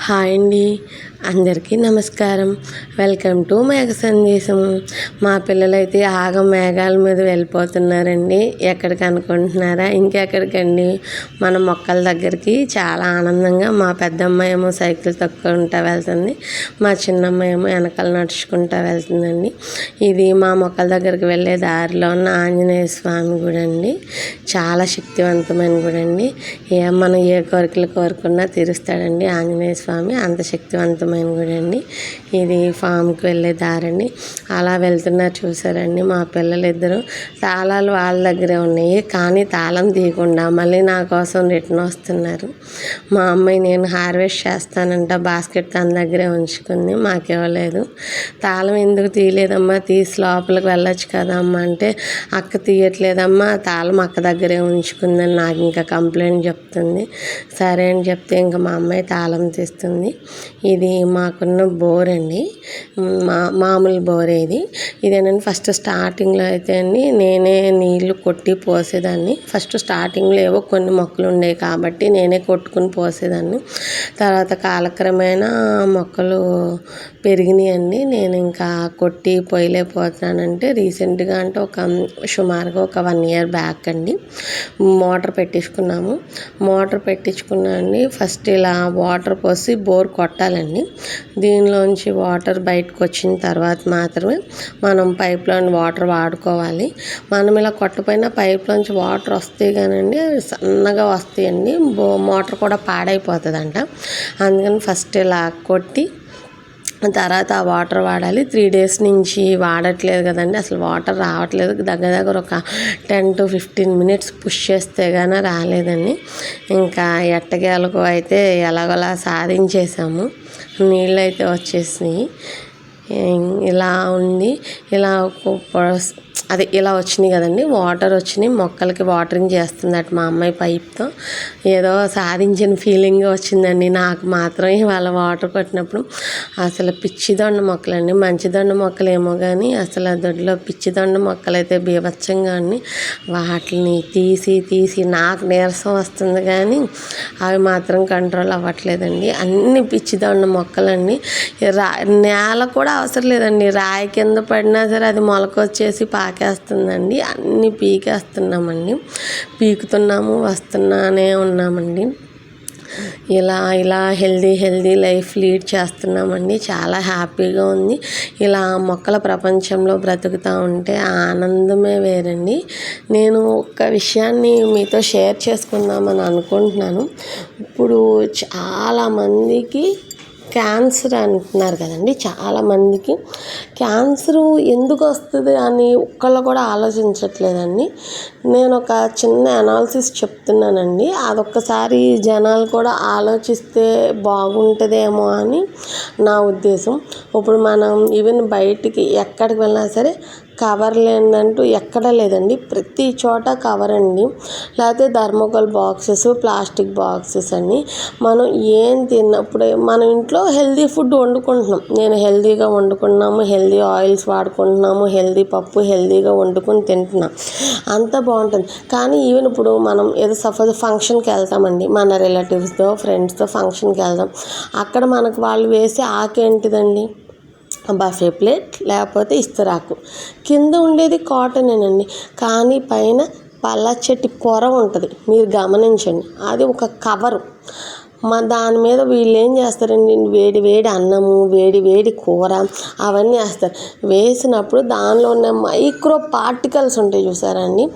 Hi అండి, అందరికీ నమస్కారం. వెల్కమ్ టు మేఘ సందేశం. మా పిల్లలైతే మేఘాల మీద వెళ్ళిపోతున్నారండి. ఎక్కడికి అనుకుంటున్నారా? ఇంకెక్కడికండి, మన మొక్కల దగ్గరికి. చాలా ఆనందంగా మా పెద్దమ్మాయి ఏమో సైకిల్ తొక్కుంటూ వెళ్తుంది, మా చిన్నమ్మాయి ఏమో వెనకాల నడుచుకుంటూ వెళ్తుందండి. ఇది మా మొక్కల దగ్గరికి వెళ్ళే దారిలో ఉన్న ఆంజనేయ స్వామి గుడి అండి. చాలా శక్తివంతమైన గుడి అండి. మనం ఏ కోరికలు కోరుకున్నా తీరుస్తాడండి ఆంజనేయ స్వామి. అంత శక్తివంతమైన గుడి అండి. ఇది ఫామ్కి వెళ్ళే దారండి. అలా వెళ్తున్నారు చూసారండి మా పిల్లలు ఇద్దరు. తాళాలు వాళ్ళ దగ్గరే ఉన్నాయి, కానీ తాళం తీయకుండా మళ్ళీ నా కోసం రిటర్న్ వస్తున్నారు. మా అమ్మాయి నేను హార్వెస్ట్ చేస్తానంట బాస్కెట్ తన దగ్గరే ఉంచుకుంది, మాకివ్వలేదు. తాళం ఎందుకు తీయలేదమ్మా, తీసి లోపలికి వెళ్ళొచ్చు కదమ్మా అంటే, అక్క తీయట్లేదమ్మా, తాళం అక్క దగ్గరే ఉంచుకుందని నాకు ఇంకా కంప్లైంట్ చెప్తుంది. సరే అని చెప్తే ఇంకా మా అమ్మాయి తాళం తీస్తుంది. ఇది మాకున్న బోర్ అండి, మామూలు బోర్ ఇది. ఇదేనండి ఫస్ట్ స్టార్టింగ్లో అయితే అండి నేనే నీళ్లు కొట్టి పోసేదాన్ని. ఫస్ట్ స్టార్టింగ్లో ఏవో కొన్ని మొక్కలు ఉండేవి కాబట్టి నేనే కొట్టుకుని పోసేదాన్ని. తర్వాత కాలక్రమేణా మొక్కలు పెరిగినాయండి. నేను ఇంకా కొట్టి పోయలేకపోతున్నానంటే రీసెంట్గా అంటే సుమారుగా ఒక 1 year బ్యాక్ అండి మోటార్ పెట్టించుకున్నానండి. ఫస్ట్ ఇలా వాటర్ పోసి బోర్ కొట్టాలండి. దీనిలోంచి వాటర్ బయటకు వచ్చిన తర్వాత మాత్రమే మనం పైప్లోని వాటర్ వాడుకోవాలి. మనం ఇలా కొట్టపోయినా పైప్లోంచి వాటర్ వస్తాయి కానండి, సన్నగా వస్తాయండి. మోటార్ కూడా పాడైపోతుందంట. అందుకని ఫస్ట్ ఇలా కొట్టి తర్వాత ఆ వాటర్ వాడాలి. 3 days నుంచి వాడట్లేదు కదండి, అసలు వాటర్ రావట్లేదు. దగ్గర ఒక 10 to 15 minutes పుష్ చేస్తే కానీ రాలేదండి. ఇంకా ఎట్టకేలకు అయితే ఎలాగోలా సాధించేసాము. నీళ్ళు అయితే వచ్చేసినాయి. ఇలా ఉంది, ఇలా వచ్చినాయి కదండి, వాటర్ వచ్చినాయి. మొక్కలకి వాటరింగ్ చేస్తుందట మా అమ్మాయి పైప్తో. ఏదో సాధించిన ఫీలింగ్ వచ్చిందండి నాకు మాత్రం ఇవాళ వాటర్ కొట్టినప్పుడు. అసలు పిచ్చిదొండ మొక్కలండి, మంచిదొండ మొక్కలు ఏమో కానీ అసలు దొడ్లో పిచ్చిదొండ మొక్కలు అయితే బీభత్సంగా ఉన్నాయి. వాటిని తీసి నాకు నీరసం వస్తుంది కానీ అవి మాత్రం కంట్రోల్ అవ్వట్లేదండి. అన్ని పిచ్చిదొండ మొక్కలండి. నేల కూడా అవసరం లేదండి, రాయి కింద పడినా సరే అది మొలకొచ్చేసి పాకేస్తుందండి. అన్నీ పీకేస్తున్నామండి, పీకుతున్నాము, వస్తున్నానే ఉన్నామండి. ఇలా హెల్దీ లైఫ్ లీడ్ చేస్తున్నామండి. చాలా హ్యాపీగా ఉంది. ఇలా మొక్కల ప్రపంచంలో బ్రతుకుతూ ఉంటే ఆనందమే వేరండి. నేను ఒక విషయాన్ని మీతో షేర్ చేసుకుందామని అనుకుంటున్నాను. ఇప్పుడు చాలామందికి క్యాన్సర్ అంటున్నారు కదండి. చాలామందికి క్యాన్సరు ఎందుకు వస్తుంది అని ఒక్కళ్ళు కూడా ఆలోచించట్లేదండి. నేను ఒక చిన్న అనాలిసిస్ చెప్తున్నానండి, అదొక్కసారి జనాలు కూడా ఆలోచిస్తే బాగుంటుందేమో అని నా ఉద్దేశం. ఇప్పుడు మనం ఈవెన్ బయటికి ఎక్కడికి వెళ్ళినా సరే కవర్ లేదంటూ ఎక్కడా లేదండి, ప్రతి చోట కవర్ అండి. లేకపోతే థర్మోకోల్ బాక్సెస్, ప్లాస్టిక్ బాక్సెస్ అండి. మనం ఏం తిన్నప్పుడు మన ఇంట్లో హెల్దీ ఫుడ్ వండుకుంటున్నాం. నేను హెల్దీగా వండుకున్నాము, హెల్దీ ఆయిల్స్ వాడుకుంటున్నాము, హెల్దీ పప్పు హెల్దీగా వండుకొని తింటున్నాం, అంతా బాగుంటుంది. కానీ ఈవెన్ ఇప్పుడు మనం ఏదో సపోజ్ ఫంక్షన్కి వెళ్తామండి, మన రిలేటివ్స్తో ఫ్రెండ్స్తో ఫంక్షన్కి వెళ్దాం. అక్కడ మనకు వాళ్ళు వేసే ఆకేంటిదండి, బఫే ప్లేట్ లేకపోతే ఇస్తరాకు. కింద ఉండేది కాటనేనండి, కానీ పైన పల్లచెట్టి పొర ఉంటుంది, మీరు గమనించండి. అది ఒక కవరు. దాని మీద వీళ్ళు ఏం చేస్తారండి, వేడి అన్నము, వేడి కూర అవన్నీ వేస్తారు. వేసినప్పుడు దానిలో ఉన్న మైక్రో పార్టికల్స్ ఉంటాయి చూసారండి,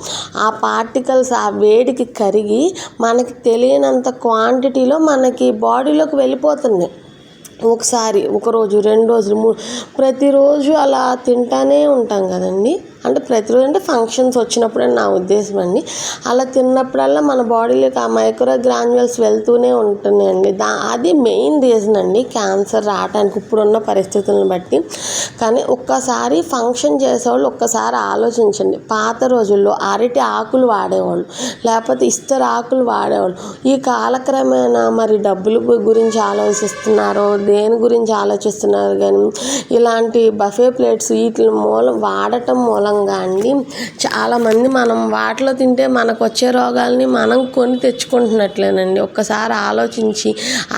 ఆ పార్టికల్స్ ఆ వేడికి కరిగి మనకి తెలియనంత క్వాంటిటీలో మనకి బాడీలోకి వెళ్ళిపోతుంది. ఒకసారి 1 రోజు 2 రోజులు 3 ప్రతిరోజు అలా తింటానే ఉంటాం కదండి. అంటే ప్రతిరోజు అంటే ఫంక్షన్స్ వచ్చినప్పుడు అని నా ఉద్దేశం అండి. అలా తిన్నప్పుడల్లా మన బాడీలోకి ఆ మైక్రో గ్రాన్యువల్స్ వెళ్తూనే ఉంటున్నాయండి. అది మెయిన్ రీజన్ అండి క్యాన్సర్ రావడానికి ఇప్పుడున్న పరిస్థితులను బట్టి. కానీ ఒక్కసారి ఫంక్షన్ చేసేవాళ్ళు ఒక్కసారి ఆలోచించండి. పాత రోజుల్లో అరటి ఆకులు వాడేవాళ్ళు, లేకపోతే ఇస్తరాకులు వాడేవాళ్ళు. ఈ కాలక్రమేణా మరి డబ్బుల గురించి ఆలోచిస్తున్నారో దేని గురించి ఆలోచిస్తున్నారు కానీ ఇలాంటి బఫే ప్లేట్స్ వీటి వాడటం మూలంగా మూలంగా అండి చాలామంది మనం వాటిలో తింటే మనకు వచ్చే రోగాల్ని మనం కొని తెచ్చుకుంటున్నట్లేనండి. ఒక్కసారి ఆలోచించి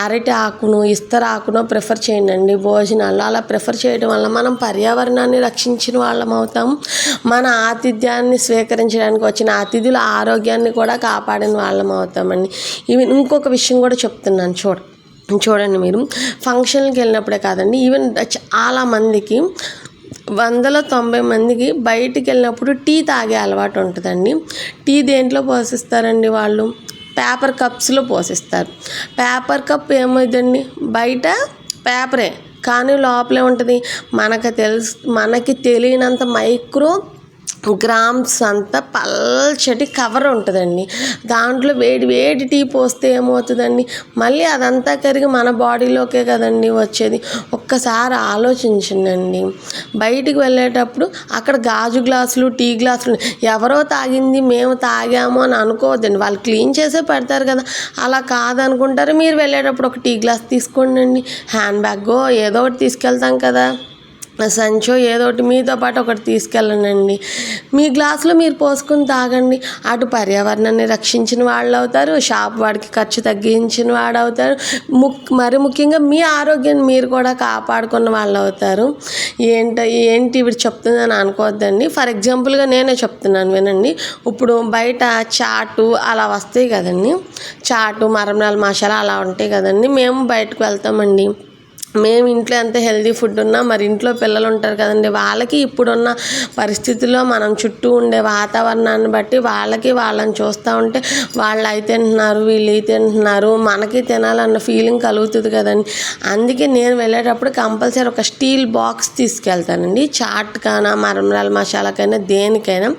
అరటి ఆకును ఇస్తరాకును ప్రిఫర్ చేయండి భోజనాల్లో. అలా ప్రిఫర్ చేయడం వల్ల మనం పర్యావరణాన్ని రక్షించిన వాళ్ళం అవుతాం, మన ఆతిథ్యాన్ని స్వీకరించడానికి వచ్చిన అతిథుల ఆరోగ్యాన్ని కూడా కాపాడిన వాళ్ళం అవుతామండి. ఇవి ఇంకొక విషయం కూడా చెప్తున్నాను చూడండి, మీరు ఫంక్షన్కి వెళ్ళినప్పుడే కాదండి, ఈవెన్ చాలామందికి 100లో 90 మందికి బయటికి వెళ్ళినప్పుడు టీ తాగే అలవాటు ఉంటుందండి. టీ దేంట్లో పోసిస్తారండి వాళ్ళు? పేపర్ కప్స్లో పోసిస్తారు. పేపర్ కప్ ఏమైందండి, బయట పేపరే కానీ లోపలే ఉంటుంది. మనకి తెలియనంత మైక్రో గ్రామ్స్ అంతా పల్చటి కవర్ ఉంటుందండి. దాంట్లో వేడి టీ పోస్తే ఏమవుతుందండి, మళ్ళీ అదంతా కరిగి మన బాడీలోకే కదండి వచ్చేది. ఒక్కసారి ఆలోచించండి. బయటికి వెళ్ళేటప్పుడు అక్కడ గాజు గ్లాసులు టీ గ్లాసులు ఎవరో తాగింది మేము తాగాము అని అనుకోవద్దండి. వాళ్ళు క్లీన్ చేసే పెడతారు కదా, అలా కాదనుకుంటారు. మీరు వెళ్ళేటప్పుడు ఒక టీ గ్లాస్ తీసుకోండి, హ్యాండ్ బ్యాగో ఏదో ఒకటి తీసుకెళ్తాం కదా, సంచో ఏదో ఒకటి మీతో పాటు ఒకటి తీసుకెళ్ళండి. మీ గ్లాసులో మీరు పోసుకొని తాగండి. అటు పర్యావరణాన్ని రక్షించిన వాళ్ళు అవుతారు, షాప్ వాడికి ఖర్చు తగ్గించిన వాడు అవుతారు, మరి ముఖ్యంగా మీ ఆరోగ్యాన్ని మీరు కూడా కాపాడుకున్న వాళ్ళు అవుతారు. ఏంటి ఇవి చెప్తుందని అనుకోవద్దండి. ఫర్ ఎగ్జాంపుల్గా నేనే చెప్తున్నాను వినండి. ఇప్పుడు బయట చాటు అలా వస్తాయి కదండి, చాటు మరమరాల మసాలా అలా ఉంటాయి కదండి. మేము బయటకు వెళ్తామండి. మేము ఇంట్లో ఎంత హెల్తీ ఫుడ్ ఉన్నా మరి ఇంట్లో పిల్లలు ఉంటారు కదండి, వాళ్ళకి ఇప్పుడున్న పరిస్థితుల్లో మనం చుట్టూ ఉండే వాతావరణాన్ని బట్టి వాళ్ళని చూస్తూ ఉంటే వాళ్ళు అవి తింటున్నారు వీళ్ళు ఇవి తింటున్నారు, మనకి తినాలన్న ఫీలింగ్ కలుగుతుంది కదండి. అందుకే నేను వెళ్ళేటప్పుడు కంపల్సరీ ఒక స్టీల్ బాక్స్ తీసుకెళ్తానండి. చాట్కైనా మరమరాల మసాలాకైనా దేనికైనా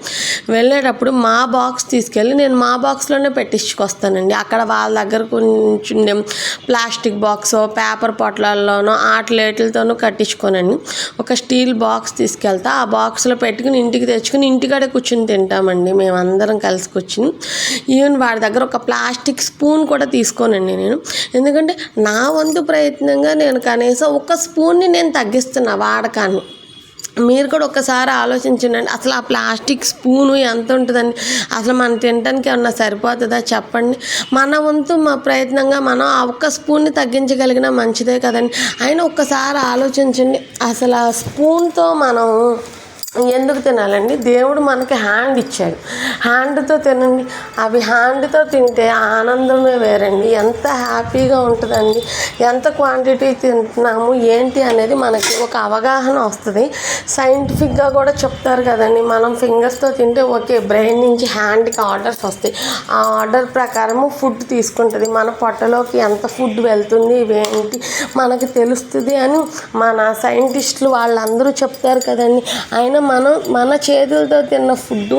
వెళ్ళేటప్పుడు మా బాక్స్ తీసుకెళ్ళి నేను మా బాక్స్లోనే పెట్టించుకొస్తానండి. అక్కడ వాళ్ళ దగ్గర కొంచెం ప్లాస్టిక్ బాక్స్ పేపర్ పొట్లాల్లో ఆటలేట్లతోనూ కట్టించుకోనండి ఒక స్టీల్ బాక్స్ తీసుకెళ్తా. ఆ బాక్స్లో పెట్టుకుని ఇంటికి తెచ్చుకుని ఇంటికాడే కూర్చుని తింటామండి మేమందరం కలిసి కూర్చుని. ఈవెన్ వాడి దగ్గర ఒక ప్లాస్టిక్ స్పూన్ కూడా తీసుకోనండి నేను, ఎందుకంటే నా వంతు ప్రయత్నంగా నేను కనీసం ఒక స్పూన్ని నేను తగ్గిస్తున్నా వాడకాన్ని. మీరు కూడా ఒకసారి ఆలోచించండి. అసలు ఆ ప్లాస్టిక్ స్పూను ఎంత ఉంటుందండి, అసలు మనం తినడానికి ఏమన్నా సరిపోతుందా చెప్పండి. మన వంతు మా ప్రయత్నంగా మనం ఆ ఒక్క స్పూన్ని తగ్గించగలిగినా మంచిదే కదండి. అయినా ఒక్కసారి ఆలోచించండి, అసలు ఆ స్పూన్తో మనం ఎందుకు తినాలండి? దేవుడు మనకి హ్యాండ్ ఇచ్చాడు, హ్యాండ్తో తినండి. అవి హ్యాండ్తో తింటే ఆనందమే వేరండి. ఎంత హ్యాపీగా ఉంటుందండి. ఎంత క్వాంటిటీ తింటున్నాము ఏంటి అనేది మనకి ఒక అవగాహన వస్తుంది. సైంటిఫిక్గా కూడా చెప్తారు కదండి, మనం ఫింగర్స్తో తింటే ఓకే బ్రెయిన్ నుంచి హ్యాండ్కి ఆర్డర్స్ వస్తాయి. ఆ ఆర్డర్ ప్రకారము ఫుడ్ తీసుకుంటుంది. మన పొట్టలోకి ఎంత ఫుడ్ వెళ్తుంది ఇవేంటి మనకి తెలుస్తుంది అని మన సైంటిస్టులు వాళ్ళందరూ చెప్తారు కదండి. అయినా మన చేతులతో తిన్న ఫుడ్డు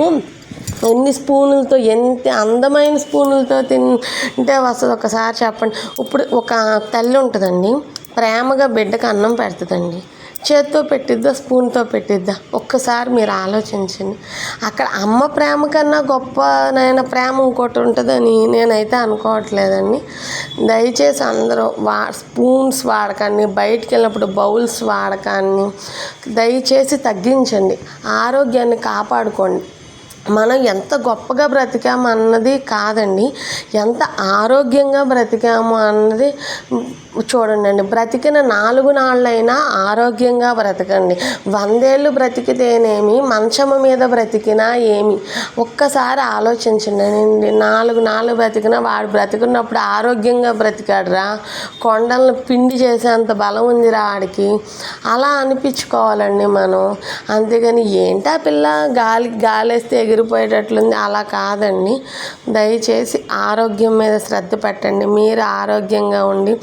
ఎన్ని స్పూనులతో ఎంత అందమైన స్పూనులతో తింటే వస్తుంది ఒకసారి చెప్పండి. ఇప్పుడు ఒక తల్లి ఉంటుందండి, ప్రేమగా బిడ్డకు అన్నం పెడుతుందండి. చేత్తో పెట్టిద్దా స్పూన్తో పెట్టిద్దా? ఒక్కసారి మీరు ఆలోచించండి. అక్కడ అమ్మ ప్రేమ కన్నా గొప్పనైన ప్రేమ ఇంకోటి ఉంటుందని నేనైతే అనుకోవట్లేదండి. దయచేసి అందరూ స్పూన్స్ వాడకాన్ని, బయటికి వెళ్ళినప్పుడు బౌల్స్ వాడకాన్ని దయచేసి తగ్గించండి. ఆరోగ్యాన్ని కాపాడుకోండి. మనం ఎంత గొప్పగా బ్రతికాము అన్నది కాదండి, ఎంత ఆరోగ్యంగా బ్రతికాము అన్నది చూడండి. బ్రతికిన 4 నాళ్ళైనా ఆరోగ్యంగా బ్రతకండి. 100 ఏళ్ళు బ్రతికితేనేమి, మంచము మీద బ్రతికినా ఏమి? ఒక్కసారి ఆలోచించండి. 4 నాళ్ళు బ్రతికినా వాడు బ్రతికున్నప్పుడు ఆరోగ్యంగా బ్రతికాడురా, కొండలను పిండి చేసేంత బలం ఉందిరా వాడికి, అలా అనిపించుకోవాలండి మనం. అంతేగాని ఏంటా పిల్ల గాలేస్తే ఎగిరిపోయేటట్లుంది అలా కాదండి. దయచేసి ఆరోగ్యం మీద శ్రద్ధ పెట్టండి. మీరు ఆరోగ్యంగా ఉండి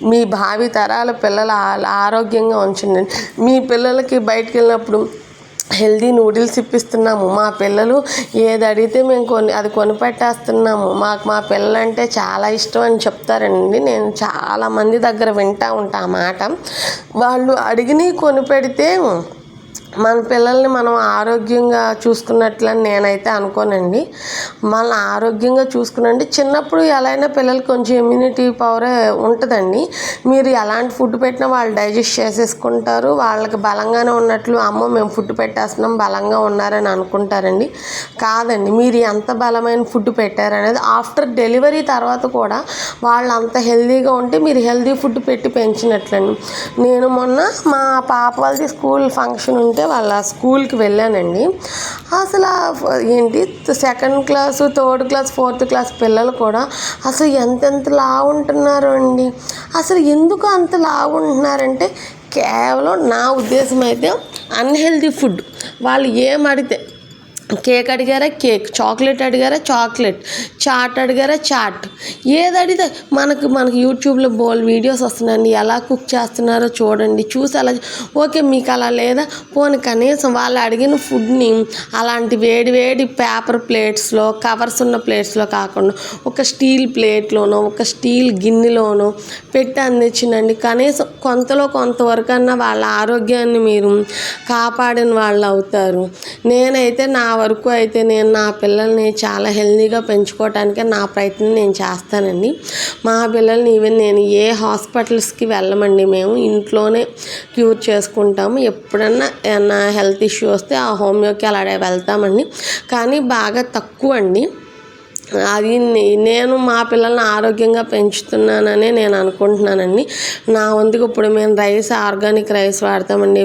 మీ భావి తరాల పిల్లల ఆరోగ్యంగా ఉంచండి. మీ పిల్లలకి బయటికి వెళ్ళినప్పుడు హెల్దీ నూడిల్స్ ఇప్పిస్తున్నాము, మా పిల్లలు ఏది అడిగితే మేము అది కొనిపెట్టేస్తున్నాము, మా పిల్లలంటే చాలా ఇష్టం అని చెప్తారండి. నేను చాలామంది దగ్గర వింటూ ఉంటా ఆ మాట. వాళ్ళు అడిగినవి కొనిపెడితే మన పిల్లల్ని మనం ఆరోగ్యంగా చూసుకున్నట్లని నేనైతే అనుకోనండి. మన ఆరోగ్యంగా చూసుకునండి. చిన్నప్పుడు ఎలా అయినా పిల్లలకి కొంచెం ఇమ్యూనిటీ పవరే ఉంటుందండి. మీరు ఎలాంటి ఫుడ్ పెట్టినా వాళ్ళు డైజెస్ట్ చేసేసుకుంటారు. వాళ్ళకి బలంగానే ఉన్నట్లు అమ్మో మేము ఫుడ్ పెట్టేస్తున్నాం బలంగా ఉన్నారని అనుకుంటారండి. కాదండి, మీరు ఎంత బలమైన ఫుడ్ పెట్టారనేది ఆఫ్టర్ డెలివరీ తర్వాత కూడా వాళ్ళు అంత హెల్తీగా ఉంటే మీరు హెల్తీ ఫుడ్ పెట్టి పెంచినట్లండి. నేను మొన్న మా పాప వాళ్ళది స్కూల్ ఫంక్షన్ ఉంటే వాళ్ళ స్కూల్కి వెళ్ళానండి. అసలు ఏంటి 2nd class 3rd class 4th class పిల్లలు కూడా అసలు ఎంతెంత లావు ఉంటున్నారు అండి. అసలు ఎందుకు అంత లావు ఉంటున్నారంటే కేవలం నా ఉద్దేశం అయితే అన్హెల్తీ ఫుడ్. వాళ్ళు ఏం అడిగితే కేక్ అడిగారా కేక్, చాక్లెట్ అడిగారా చాక్లెట్, చాట్ అడిగారా చాట్, ఏది అడిగితే మనకు యూట్యూబ్లో బోల్ వీడియోస్ వస్తున్నాయండి. ఎలా కుక్ చేస్తున్నారో చూడండి, చూసి అలా ఓకే మీకు అలా లేదా పోనీ కనీసం వాళ్ళు అడిగిన ఫుడ్ని అలాంటి వేడి పేపర్ ప్లేట్స్లో కవర్స్ ఉన్న ప్లేట్స్లో కాకుండా ఒక స్టీల్ ప్లేట్లోనో ఒక స్టీల్ గిన్నెలోనో పెట్టి అందించిందండి. కనీసం కొంతవరకన్నా వాళ్ళ ఆరోగ్యాన్ని మీరు కాపాడిన వాళ్ళు అవుతారు. నేనైతే నా వరకు అయితే నేను నా పిల్లల్ని చాలా హెల్తీగా పెంచుకోవటానికే నా ప్రయత్నం నేను చేస్తానండి. మా పిల్లల్ని ఈవెన్ నేను ఏ హాస్పిటల్స్కి వెళ్ళమండి, మేము ఇంట్లోనే క్యూర్ చేసుకుంటాము. ఎప్పుడన్నా ఏమన్నా హెల్త్ ఇష్యూ వస్తే ఆ హోమియోకి అలా వెళ్తామండి. కానీ బాగా తక్కువ అండి. అది నేను మా పిల్లల్ని ఆరోగ్యంగా పెంచుతున్నానని నేను అనుకుంటున్నానండి. నా వంతుకు ఇప్పుడు మేము ఆర్గానిక్ రైస్ వాడతామండి.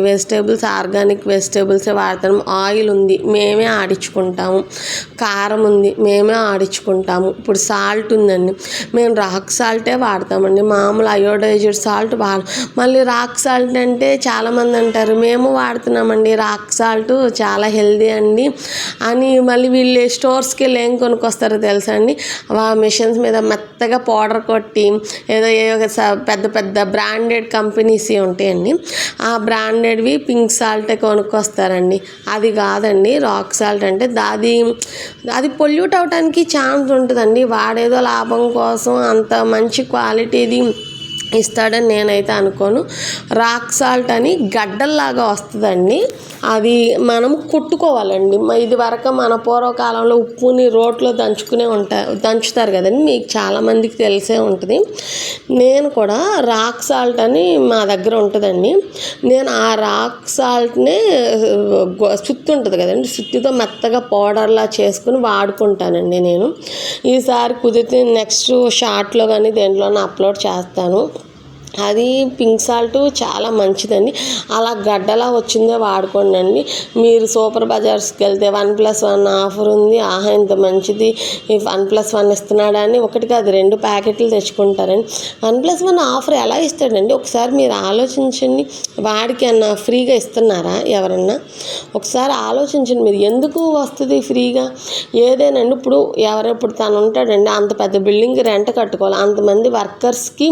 ఆర్గానిక్ వెజిటేబుల్సే వాడతాము. ఆయిల్ ఉంది మేమే ఆడించుకుంటాము. కారం ఉంది మేమే ఆడించుకుంటాము. ఇప్పుడు సాల్ట్ ఉందండి, మేము రాక్ సాల్టే వాడతామండి. మామూలు అయోడైజ్డ్ సాల్ట్ మళ్ళీ రాక్ సాల్ట్ అంటే చాలామంది అంటారు మేము వాడుతున్నామండి రాక్ సాల్ట్ చాలా హెల్దీ అండి అని. మళ్ళీ వీళ్ళు స్టోర్స్కి వెళ్ళి ఏం కొనుక్కొస్తారో తెలుసా అండి, మిషన్స్ మీద మెత్తగా పౌడర్ కొట్టి ఏదో పెద్ద బ్రాండెడ్ కంపెనీస్ ఉంటాయండి. ఆ బ్రాండెడ్వి పింక్ సాల్ట్ కొనుక్కొస్తారండి. అది కాదండి రాక్ సాల్ట్ అంటే. అది పొల్యూట్ అవడానికి ఛాన్స్ ఉంటుందండి. వాడేదో లాభం కోసం అంత మంచి క్వాలిటీది ఇస్తాడని నేనైతే అనుకోను. రాక్ సాల్ట్ అని గడ్డల్లాగా వస్తుందండి. అది మనం కొట్టుకోవాలండి. ఇది వరకు మన పూర్వకాలంలో ఉప్పుని రోట్లో దంచుతారు కదండి, మీకు చాలామందికి తెలిసే ఉంటుంది. నేను కూడా రాక్ సాల్ట్ అని మా దగ్గర ఉంటుందండి. నేను ఆ రాక్ సాల్ట్ని సుత్తి ఉంటుంది కదండి, సుత్తితో మెత్తగా పౌడర్లా చేసుకుని వాడుకుంటానండి. నేను ఈసారి కుదిరితే నెక్స్ట్ షార్ట్లో కానీ దేంట్లోనే అప్లోడ్ చేస్తాను. అది పింక్ సాల్ట్ చాలా మంచిదండి. అలా గడ్డలా వచ్చిందే వాడుకోండి. మీరు సూపర్ బజార్స్కి వెళ్తే 1+1 ఆఫర్ ఉంది, ఆహా ఇంత మంచిది 1+1 ఇస్తున్నాడని ఒకటి కాదు 2 ప్యాకెట్లు తెచ్చుకుంటారండి. 1+1 ఆఫర్ ఎలా ఇస్తాడండి ఒకసారి మీరు ఆలోచించండి. వాడికి అన్న ఫ్రీగా ఇస్తున్నారా ఎవరన్నా? ఒకసారి ఆలోచించండి మీరు. ఎందుకు వస్తుంది ఫ్రీగా ఏదేనండి? ఇప్పుడు తను ఉంటాడండి, అంత పెద్ద బిల్డింగ్ రెంట్ కట్టుకోవాలి, అంతమంది వర్కర్స్కి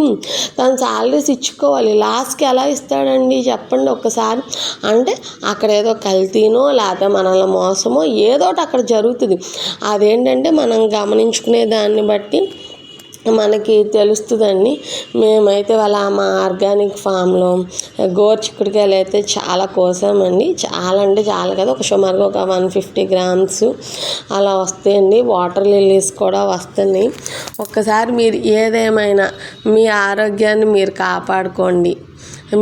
తను సాలరీస్ ఇచ్చుకోవాలి. లాస్ట్కి ఎలా ఇస్తాడండి చెప్పండి ఒక్కసారి. అంటే అక్కడ ఏదో కల్తీనో లేకపోతే మనల్ని మోసమో ఏదో ఒకటి అక్కడ జరుగుతుంది. అదేంటంటే మనం గమనించుకునే దాన్ని బట్టి మనకి తెలుస్తుందండి. మేమైతే మా ఆర్గానిక్ ఫామ్లో గోరుచిక్కుడుకాయలు అయితే చాలా కోసామండి. చాలా అంటే చాలా కదా, సుమారుగా ఒక 150 గ్రామ్స్ అలా వస్తాయండి. వాటర్ లిల్లీస్ కూడా వస్తున్నాయి. ఒక్కసారి మీరు ఏదేమైనా మీ ఆరోగ్యాన్ని మీరు కాపాడుకోండి.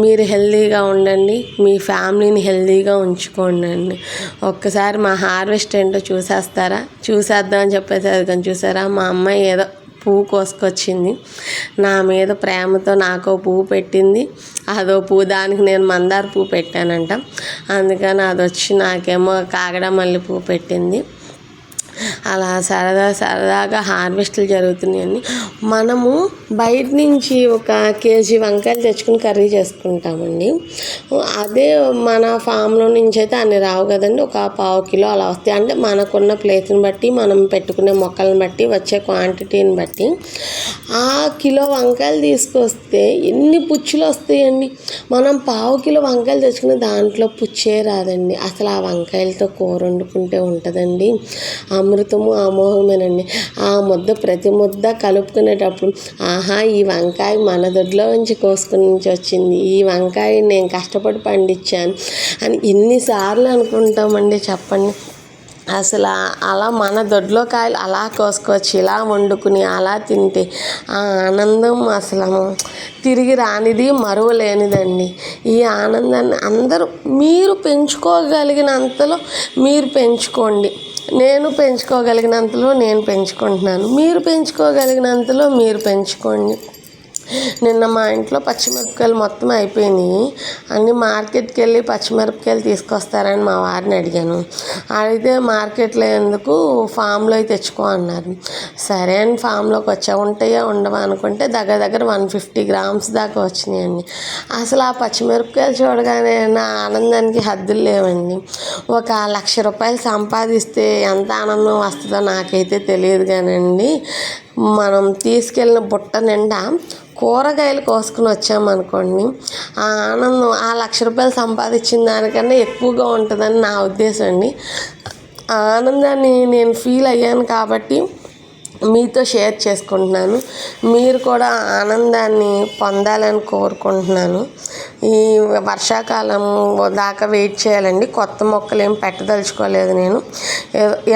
మీరు హెల్తీగా ఉండండి, మీ ఫ్యామిలీని హెల్తీగా ఉంచుకోండి. ఒక్కసారి మా హార్వెస్ట్ ఏంటో చూసేద్దామని చెప్పేసి అది కానీ చూసారా, మా అమ్మాయి ఏదో పువ్వు కోసుకొచ్చింది. నా మీద ప్రేమతో నాకో పువ్వు పెట్టింది. అదో పువ్వు, దానికి నేను మందార పువ్వు పెట్టానంట, అందుకని అది వచ్చి నాకేమో కాగడ మల్లె పువ్వు పెట్టింది. అలా సరదాగా హార్వెస్ట్లు జరుగుతున్నాయండి. మనము బయట నుంచి 1 కేజీ వంకాయలు తెచ్చుకుని కర్రీ చేసుకుంటామండి. అదే మన ఫామ్లో నుంచి అయితే అన్ని రావు కదండి, ఒక 1/2 కిలో అలా వస్తాయి. అంటే మనకున్న ప్లేస్ని బట్టి, మనం పెట్టుకునే మొక్కలను బట్టి, వచ్చే క్వాంటిటీని బట్టి ఆ కిలో వంకాయలు తీసుకొస్తే ఎన్ని పుచ్చులు వస్తాయండి. మనం 1/2 కిలో వంకాయలు తెచ్చుకుని దాంట్లో పుచ్చే రాదండి. అసలు ఆ వంకాయలతో కూర వండుకుంటే ఉంటుందండి, అమృతము అమోఘమేనండి. ఆ ముద్ద ప్రతి ముద్ద కలుపుకునేటప్పుడు ఆహా ఈ వంకాయ మన దొడ్లో నుంచి కోసుకుని నుంచి వచ్చింది, ఈ వంకాయ నేను కష్టపడి పండించాను అని ఎన్నిసార్లు అనుకుంటామండి చెప్పండి. అసలు అలా మన దొడ్లో కాయలు అలా కోసుకొచ్చి ఇలా వండుకుని అలా తింటే ఆ ఆనందం అసలు తిరిగి రానిది మరువలేనిదండి. ఈ ఆనందాన్ని అందరూ మీరు పెంచుకోగలిగినంతలో మీరు పెంచుకోండి. నేను పెంచుకోగలిగినంతలో నేను పెంచుకుంటున్నాను, మీరు పెంచుకోగలిగినంతలో మీరు పెంచుకోండి. నిన్న మా ఇంట్లో పచ్చిమిరపకాయలు మొత్తం అయిపోయినాయి. అన్నీ మార్కెట్కి వెళ్ళి పచ్చిమిరపకాయలు తీసుకొస్తారని మా వారిని అడిగాను. అడిగితే మార్కెట్లో ఎందుకు ఫామ్లో తెచ్చుకో అన్నారు. సరే అని ఫామ్లోకి వచ్చా. ఉంటాయా ఉండవా అనుకుంటే దగ్గర 150 గ్రామ్స్ దాకా వచ్చినాయండి. అసలు ఆ పచ్చిమిరపకాయలు చూడగానే నా ఆనందానికి హద్దులు లేవండి. ఒక 1,00,000 రూపాయలు సంపాదిస్తే ఎంత ఆనందం వస్తుందో నాకైతే తెలియదు కానండి, మనం తీసుకెళ్ళిన బుట్ట నిండా కూరగాయలు కోసుకుని వచ్చామనుకోండి, ఆ ఆనందం ఆ 1,00,000 రూపాయలు సంపాదించిన దానికన్నా ఎక్కువగా ఉంటుందని నా ఉద్దేశం అండి. ఆ ఆనందాన్ని నేను ఫీల్ అయ్యాను కాబట్టి మీతో షేర్ చేసుకుంటున్నాను. మీరు కూడా ఆనందాన్ని పొందాలని కోరుకుంటున్నాను. ఈ వర్షాకాలం దాకా వెయిట్ చేయాలండి. కొత్త మొక్కలు ఏం పెట్టదలుచుకోలేదు నేను.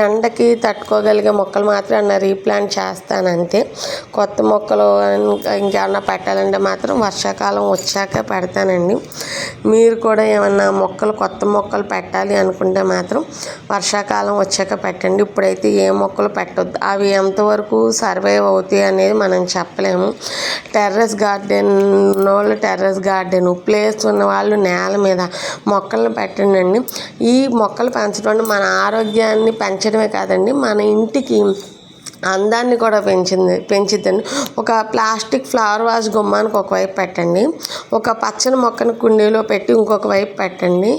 ఎండకి తట్టుకోగలిగే మొక్కలు మాత్రం రీప్లాంట్ చేస్తానంతే. కొత్త మొక్కలు ఇంకేమన్నా పెట్టాలంటే మాత్రం వర్షాకాలం వచ్చాక పెడతానండి. మీరు కూడా ఏమన్నా కొత్త మొక్కలు పెట్టాలి అనుకుంటే మాత్రం వర్షాకాలం వచ్చాక పెట్టండి. ఇప్పుడైతే ఏ మొక్కలు పెట్టొద్దు. అవి ఎంతవరకు సర్వైవ్ అవుతాయి అనేది మనం చెప్పలేము. టెర్రస్ గార్డెన్ ప్లేస్ ఉన్న వాళ్ళు నేల మీద మొక్కలను పెట్టండి. ఈ మొక్కలు పెంచడం మన ఆరోగ్యాన్ని పెంచడమే కాదండి, మన ఇంటికి అందాన్ని కూడా పెంచిద్దండి. ఒక ప్లాస్టిక్ ఫ్లవర్ వాజ్ గుమ్మానికి ఒకవైపు పెట్టండి, ఒక పచ్చని మొక్కను కుండీలో పెట్టి ఇంకొక వైపు పెట్టండి.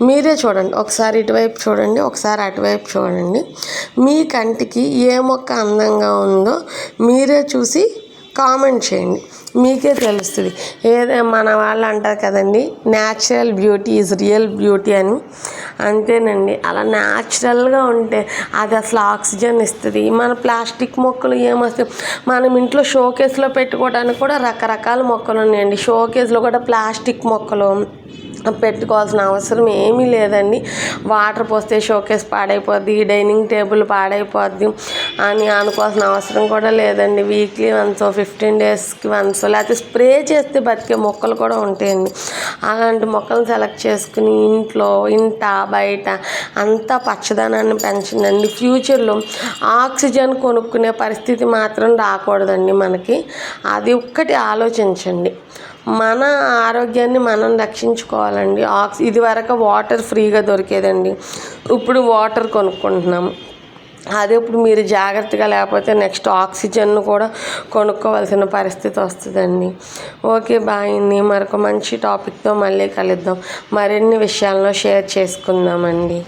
మీరే చూడండి, ఒకసారి ఇటువైపు చూడండి, ఒకసారి అటువైపు చూడండి. మీ కంటికి ఏ మొక్క అందంగా ఉందో మీరే చూసి కామెంట్ చేయండి, మీకే తెలుస్తుంది. మన వాళ్ళు అంటారు కదండి, natural beauty is real beauty అని. అంతేనండి, అలా న్యాచురల్గా ఉంటే అది అసలు ఆక్సిజన్ ఇస్తుంది. మన ప్లాస్టిక్ మొక్కలు ఏమొస్తాయి, మనం ఇంట్లో షోకేస్లో పెట్టుకోవడానికి కూడా రకరకాల మొక్కలు ఉన్నాయండి. షోకేస్లో కూడా ప్లాస్టిక్ మొక్కలు పెట్టుకోవాల్సిన అవసరం ఏమీ లేదండి. వాటర్ పోస్తే షోకేస్ పాడైపోద్ది, డైనింగ్ టేబుల్ పాడైపోద్ది అని అనుకోవాల్సిన అవసరం కూడా లేదండి. వీక్లీ వన్స్ 15 డేస్కి వన్స్ లేకపోతే స్ప్రే చేస్తే బతికే మొక్కలు కూడా ఉంటాయండి. అలాంటి మొక్కలు సెలెక్ట్ చేసుకుని ఇంట బయట అంతా పచ్చదనాన్ని పెంచండి. ఫ్యూచర్లో ఆక్సిజన్ కొనుక్కునే పరిస్థితి మాత్రం రాకూడదండి మనకి. అది ఒక్కటి ఆలోచించండి. మన ఆరోగ్యాన్ని మనం రక్షించుకోవాలండి. ఇదివరకు వాటర్ ఫ్రీగా దొరికేదండి, ఇప్పుడు వాటర్ కొనుక్కుంటున్నాము. అదే ఇప్పుడు మీరు జాగ్రత్తగా లేకపోతే నెక్స్ట్ ఆక్సిజన్ కూడా కొనుక్కోవాల్సిన పరిస్థితి వస్తుందండి. ఓకే, బాయ్ అండి. మరొక మంచి టాపిక్తో మళ్ళీ కలుద్దాం. మరిన్ని విషయాలను షేర్ చేసుకుందామండి.